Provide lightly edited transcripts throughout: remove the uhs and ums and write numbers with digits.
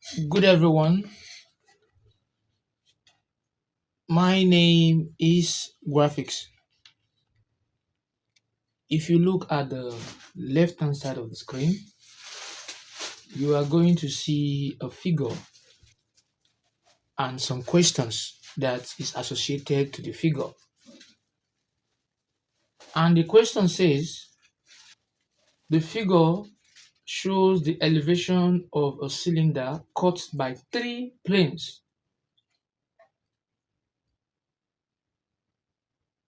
Good everyone, my name is Graphics. If you look at the left hand side of the screen, you are going to see a figure and some questions that is associated to the figure. And the question says, the figure shows the elevation of a cylinder cut by 3 planes.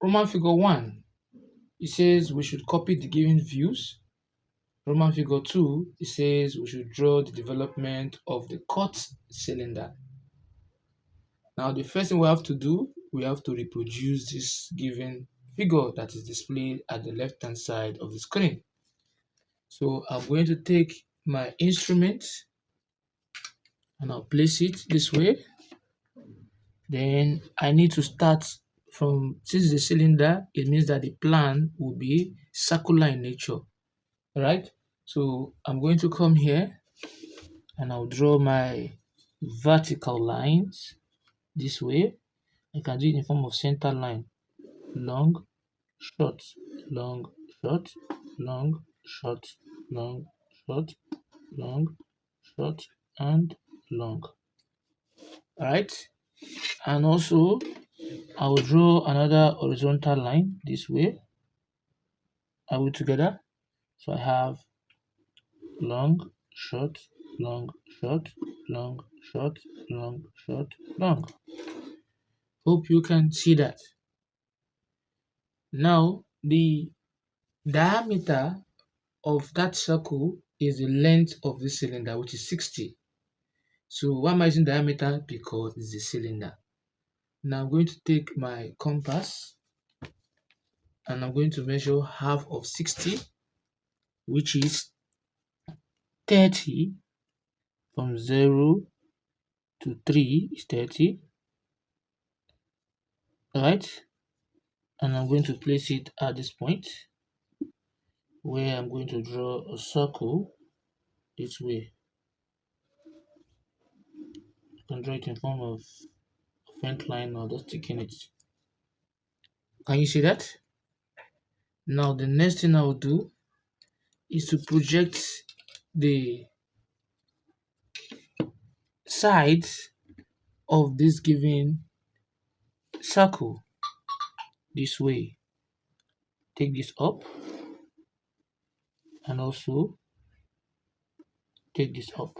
Roman figure 1, it says we should copy the given views. Roman figure 2, it says we should draw the development of the cut cylinder. Now the first thing we have to do, we have to reproduce this given figure that is displayed at the left hand side of the screen. So I'm going to take my instrument and I'll place it this way. Then I need to start from, since the cylinder, it means that the plan will be circular in nature. Alright, so I'm going to come here and I'll draw my vertical lines this way. I can do it in form of center line, long, short, long, short, long, short, long, short, long, short, and long. Alright, and also I will draw another horizontal line this way. Are we together? So I have long, short, long, short, long, short, long, short, long. Hope you can see that. Now the diameter of that circle is the length of the cylinder, which is 60. So why am I using diameter? Because it's the cylinder. Now I'm going to take my compass and I'm going to measure half of 60, which is 30. From 0 to 3 is 30. Right? And I'm going to place it at this point where I'm going to draw a circle this way. You can draw it in form of a faint line or just sticking it. Can you see that? Now the next thing I will do is to project the sides of this given circle this way. Take this up and also take this up.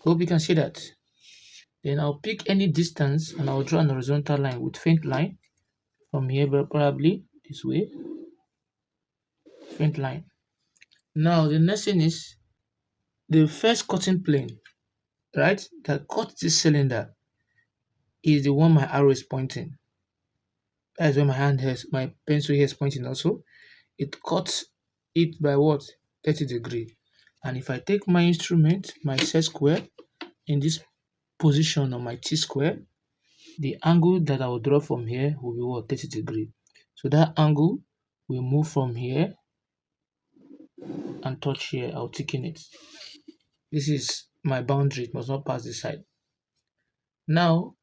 Hope you can see that. Then I'll pick any distance and I'll draw an horizontal line with faint line from here, but probably this way. Faint line. Now the next thing is the first cutting plane, right? That cut this cylinder is the one my arrow is pointing. That is where my pencil here is pointing also. It cuts it by what? 30 degrees. And if I take my instrument, my set square, in this position on my T-square, the angle that I will draw from here will be what? 30 degrees. So that angle will move from here and touch here. I'll thicken it. This is my boundary. It must not pass this side. Now,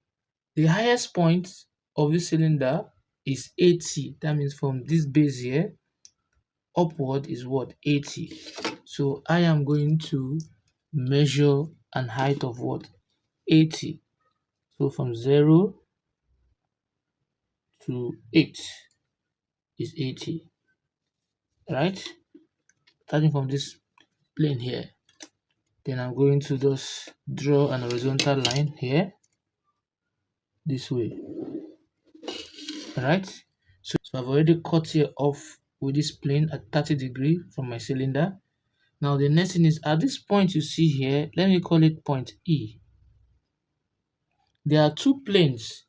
the highest point of this cylinder is 80. That means from this base here, upward is what? 80. So I am going to measure an height of what? 80. So from 0 to 8 is 80. Right? Starting from this plane here. Then I'm going to just draw an horizontal line here. This way. Alright? So I've already cut here off with this plane at 30 degrees from my cylinder. Now the next thing is at this point you see here, let me call it point E. There are two planes.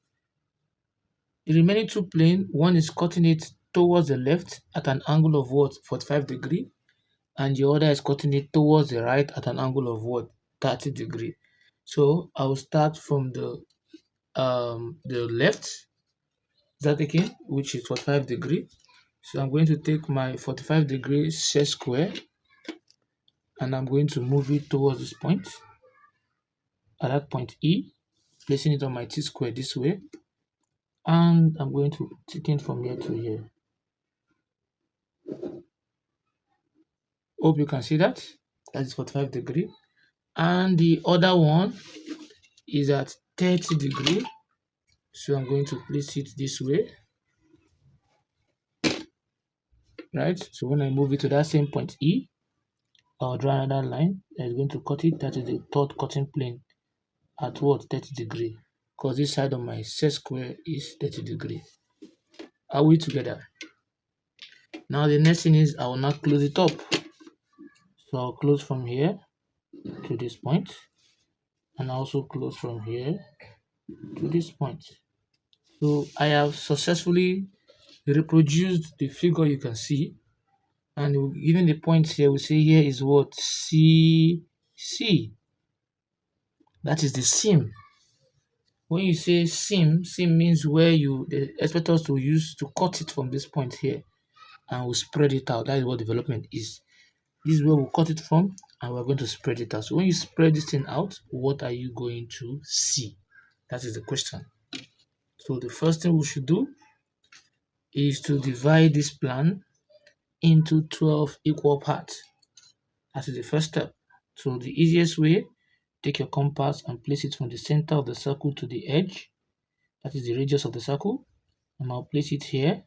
The remaining two planes, one is cutting it towards the left at an angle of what? 45 degrees, and the other is cutting it towards the right at an angle of what? 30 degrees. So I will start from the left, that again, which is 45 degrees. So I'm going to take my 45 degrees set square and I'm going to move it towards this point, at that point E, placing it on my T-square this way, and I'm going to take it from here to here. Hope you can see that. That is 45 degree. And the other one is at 30 degree. So I'm going to place it this way. Right? So when I move it to that same point E, I'll draw another line that is going to cut it. That is the third cutting plane at what? 30 degree. Because this side of my set square is 30 degree. Are we together? Now the next thing is I will now close it up. So I'll close from here to this point, and also close from here to this point. So I have successfully reproduced the figure you can see, and given the points here, we say here is what? C. That is the seam. When you say seam means where the expect us to use to cut it from this point here, and we'll spread it out. That is what development is. This is where we'll cut it from, and we're going to spread it out. So when you spread this thing out, what are you going to see? That is the question. So the first thing we should do is to divide this plan into 12 equal parts. That is the first step. So the easiest way, take your compass and place it from the center of the circle to the edge. That is the radius of the circle. And I'll place it here.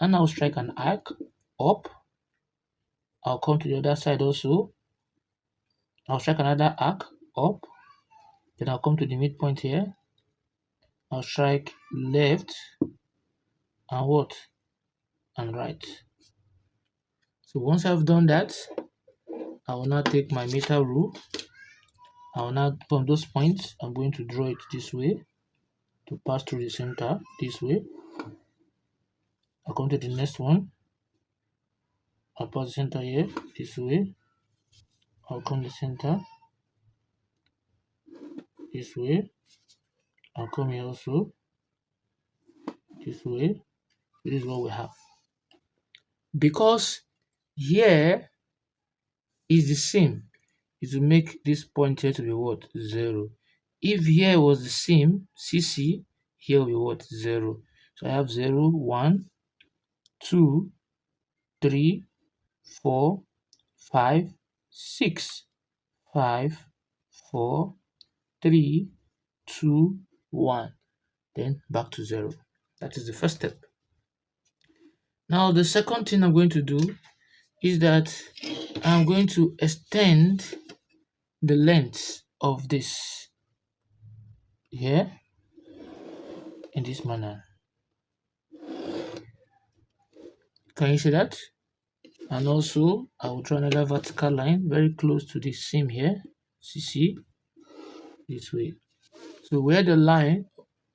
And I'll strike an arc up. I'll come to the other side also. I'll strike another arc up. Then I'll come to the midpoint here. I'll strike left and what? And right. So once I've done that, I will now take my meter rule. I will now, from those points, I'm going to draw it this way to pass through the center this way. I'll come to the next one. I'll pass the center here this way. I'll come to the center this way. I'll come here also this way. This is what we have. Because here is the same, it will make this point here to be what? 0. If here was the same, CC, here will be what? 0. So I have 0, 1, 2, 3, 4, 5, 6, 5, 4, 3, 2, 1. Then back to 0. That is the first step. Now the second thing I'm going to do is that I'm going to extend the length of this here in this manner. Can you see that? And also I will draw another vertical line very close to this seam here, CC, this way. So where the line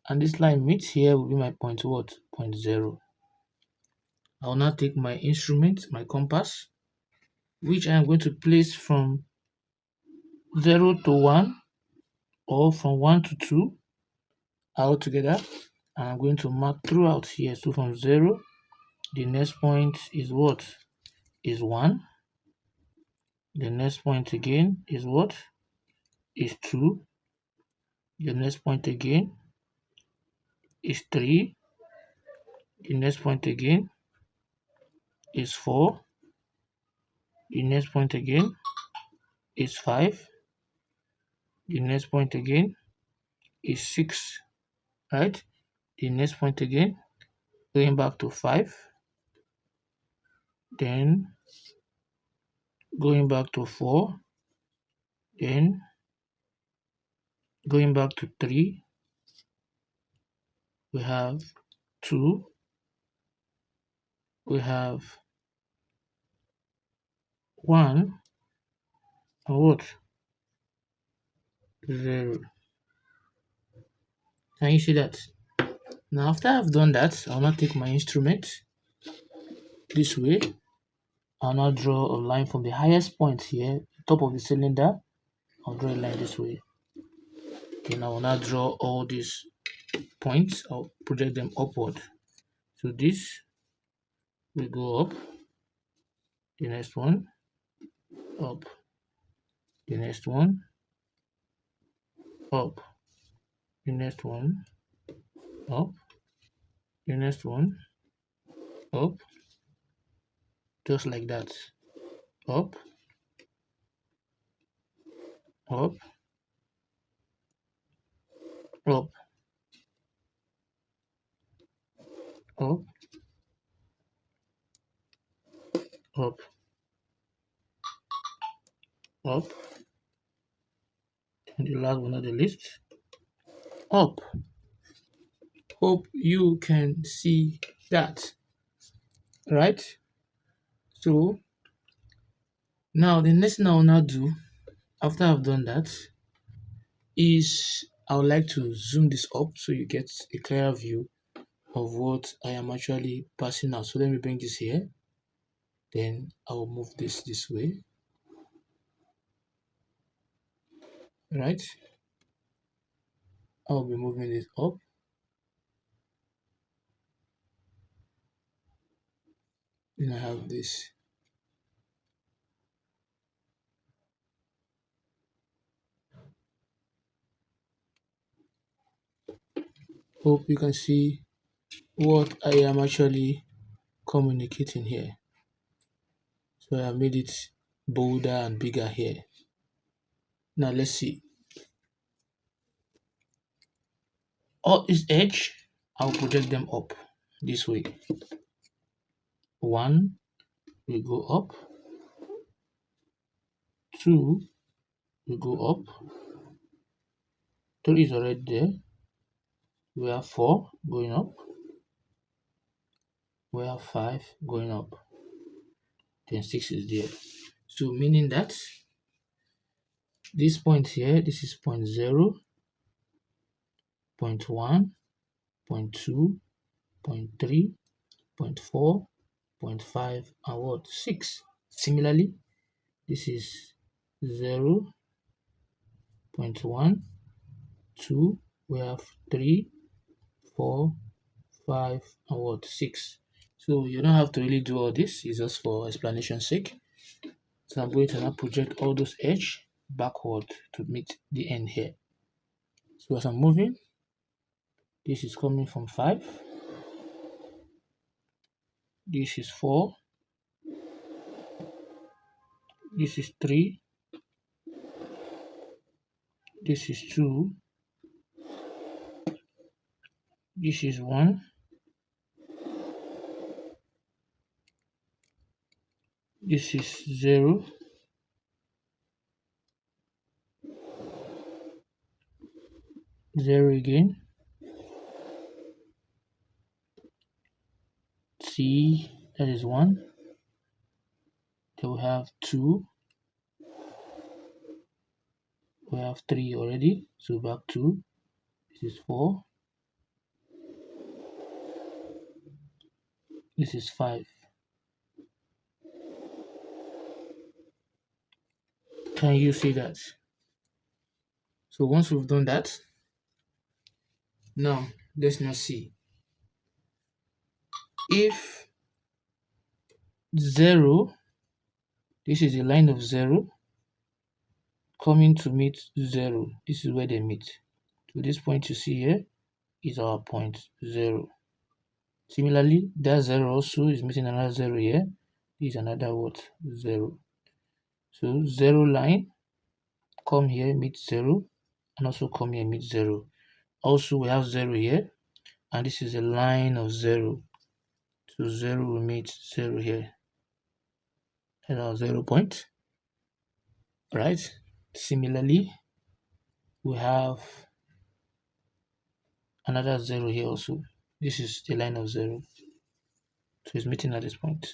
and this line meets here will be my point what? Point 0. I will now take my instrument, my compass, which I am going to place from 0 to 1 or from 1 to 2 all together, and I'm going to mark throughout here. So from 0, the next point is what? Is 1. The next point again is what? Is 2. The next point again is 3. The next point again is 4. The next point again is 5. The next point again is 6. Right? The next point again, going back to 5. Then going back to 4. Then going back to 3. We have 2. We have 1. And what? 0. Can you see that? Now after I've done that, I'll now take my instrument this way. I'll now draw a line from the highest point here, top of the cylinder. I'll draw a line this way. Then I will now draw all these points. I'll project them upward. So this will go up. The next one up. the next one, up, the next one, up, the next one, up, just like that. Up, up, up, up, up, up, and the last one on the list, up. Hope you can see that, right? So now the next thing I will now do after I've done that is I would like to zoom this up so you get a clearer view of what I am actually passing out. So let me bring this here, then I will move this way, right? I'll be moving it up. Then I have this. Hope you can see what I am actually communicating here. So I have made it bolder and bigger here. Now let's see. All this edge, I'll project them up this way. One will go up, two will go up, three is already there. We have four going up. We have five going up. Then six is there. So meaning that this point here, this is point 0, point 1, point 2, point 3, point 4, point 5, and what? 6. Similarly, this is 0, point 1, 2, we have 3, 4, 5, and what? 6. So you don't have to really do all this, it's just for explanation's sake. So I'm going to now project all those edge backward to meet the end here. So as I'm moving, this is coming from 5, this is 4, this is 3, this is 2, this is 1, this is 0, zero again, C, that is 1, then we have 2, we have 3 already, so back 2, this is 4, this is 5. Can you see that? So once we've done that, now let's now see if 0, this is a line of 0 coming to meet 0, this is where they meet. So this point you see here is our point 0. Similarly, that 0 also is meeting another 0 here. This is another what? 0. So 0 line, come here, meet 0, and also come here, meet 0. Also, we have 0 here, and this is a line of 0. So 0 will meet 0 here. That's our 0 point, right? Similarly, we have another 0 here also. This is the line of 0. So it's meeting at this point,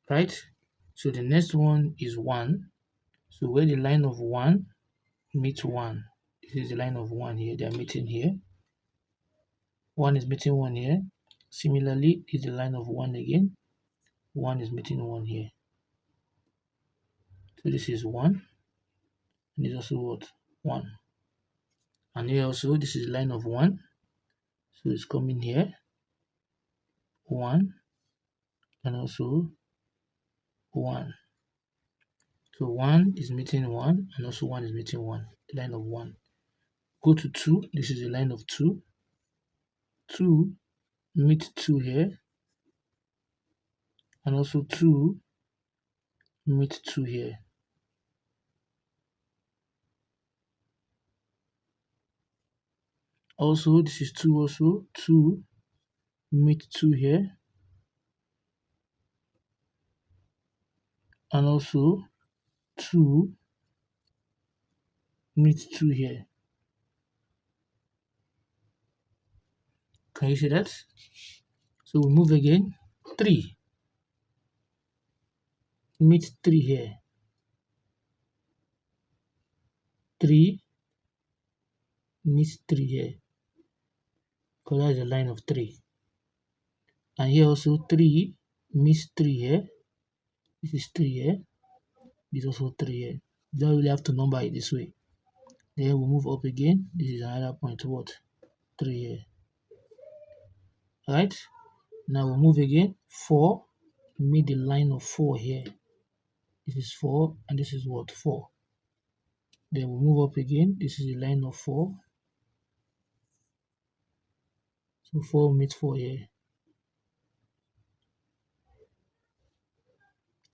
right? So the next one is 1. So where the line of 1 meets 1, this is the line of 1 here, they are meeting here. 1 is meeting 1 here. Similarly, this is the line of 1 again. 1 is meeting 1 here. So this is 1, and this is also what? 1. And here also, this is the line of 1. So it's coming here, 1, and also 1. So 1 is meeting 1, and also 1 is meeting 1, the line of 1. Go to 2, this is a line of 2. 2 meet 2 here, and also 2 meet 2 here. Also, this is 2 also. 2 meet 2 here, and also 2 meet 2 here. Can you see that? So we move again. 3 meet 3 here. 3 meets 3 here, because that is a line of 3. And here also 3 meets 3 here. This is 3 here. This is also 3 here. You don't really have to number it this way. Then we move up again. This is another point. What? 3 here. Right? Now we move again. 4 meet the line of 4 here. This is 4, and this is what? 4. Then we move up again. This is the line of 4. So 4 meets 4 here.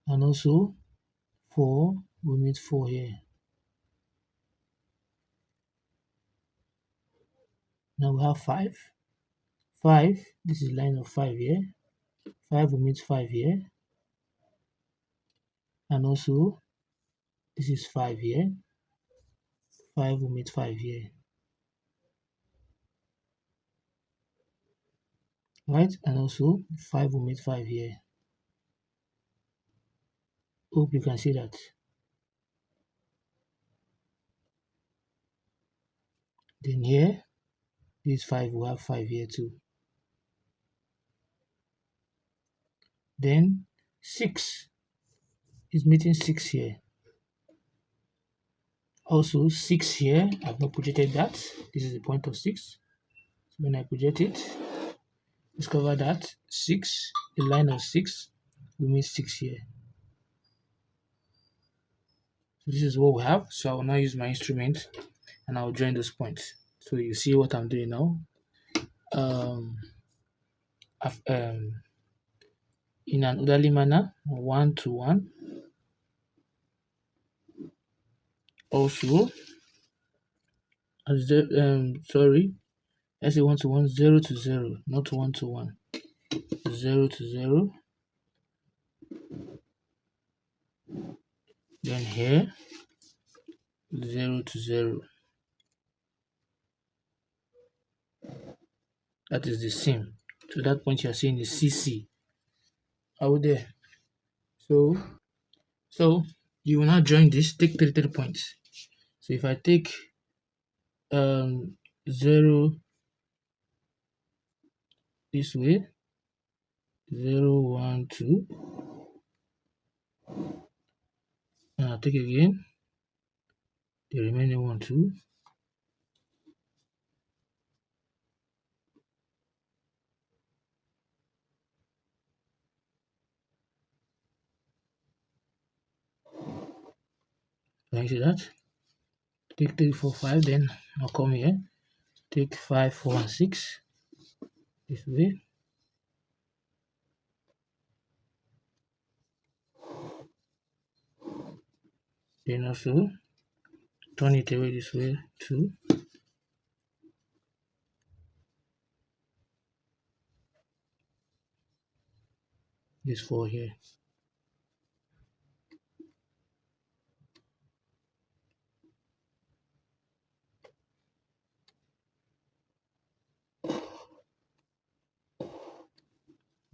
And also 4 will meet 4 here. Now we have 5. 5, this is line of 5 here. 5 will meet 5 here. And also this is 5 here. 5 will meet 5 here. Right? And also 5 will meet 5 here. Hope you can see that. Then here, this 5 will have 5 here too. Then 6 is meeting 6 here. Also 6 here, I've not projected that. This is the point of 6. So when I project it, discover that 6, the line of 6 will meet 6 here. So this is what we have. So I will now use my instrument and I will join those points. So you see what I'm doing now. In an orderly manner, 1 to 1. Also, as the I say 1 to 1, 0 to 0, not 1 to 1. 0 to 0. Then here, 0 to 0. That is the same. So that point you are seeing is CC out there. So you will now join this, take 3 points. So if I take 0 this way, 0, 1, 2, and I'll take again the remaining 1, 2. Can you see that? Take 3, 4, 5, then I'll come here, take 5, 4, and 6 this way. Then also turn it away this way too. This 4 here.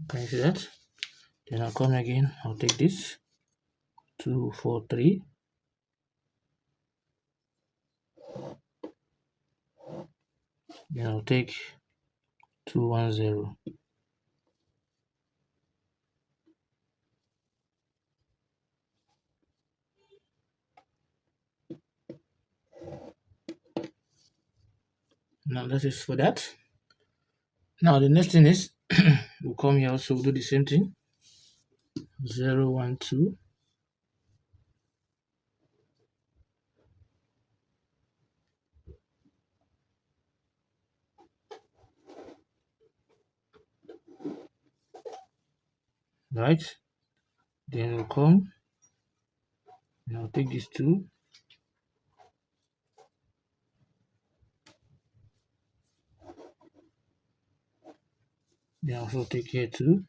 Can you see that? Then I'll come again, I'll take this 2, 4, 3. Then I'll take 2, 1, 0. Now that is for that. Now the next thing is we'll come here also, we'll do the same thing. 0, 1, 2. right? Then we'll come and I'll take these two. Then I'll also take here too.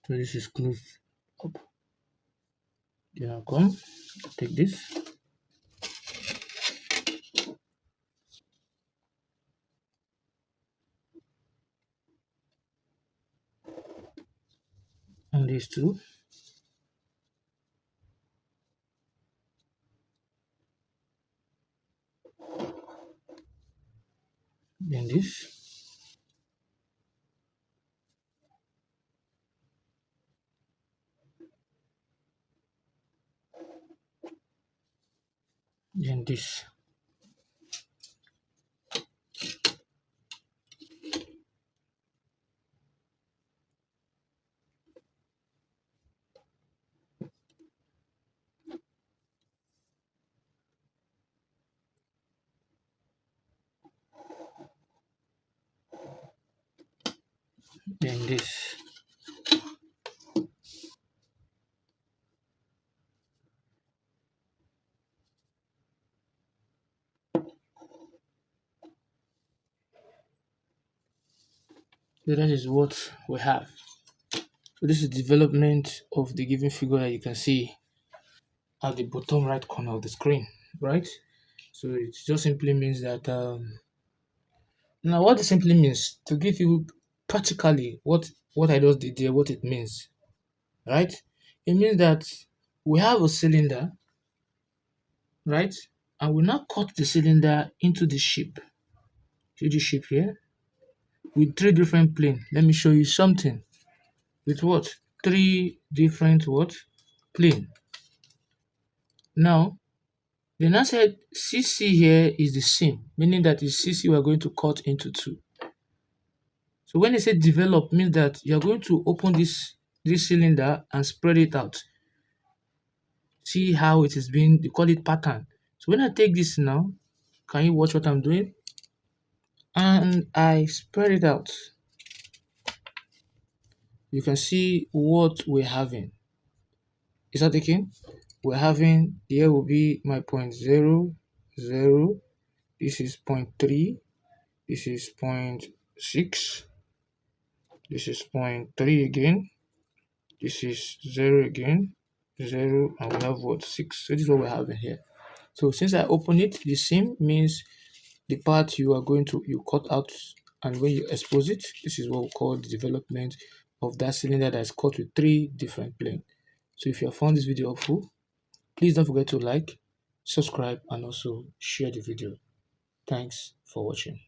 So this is closed up. Then I'll come, take this. And these two. Then this. Then this. Then this. So that is what we have. So this is development of the given figure that you can see at the bottom right corner of the screen, right? So it just simply means that now what it simply means to give you practically what I just did there, what it means, right? It means that we have a cylinder, right? And we now cut the cylinder into the shape. See the shape here with three different planes. Let me show you something with what three different what plane. Now the now said CC here is the same, meaning that is CC we are going to cut into two. So when they say develop means that you are going to open this cylinder and spread it out. See how it is being, they call it pattern. So when I take this now, can you watch what I'm doing? And I spread it out. You can see what we're having. Is that taking? We're having, here will be my point 0, 0. This is point 3. This is point 6. This is point 3 again. This is 0 again. 0, and we have what 6. So this is what we're having here. So since I open it, the same means the part you are going to you cut out, and when you expose it, this is what we call the development of that cylinder that is cut with three different planes. So if you have found this video helpful, please don't forget to like, subscribe, and also share the video. Thanks for watching.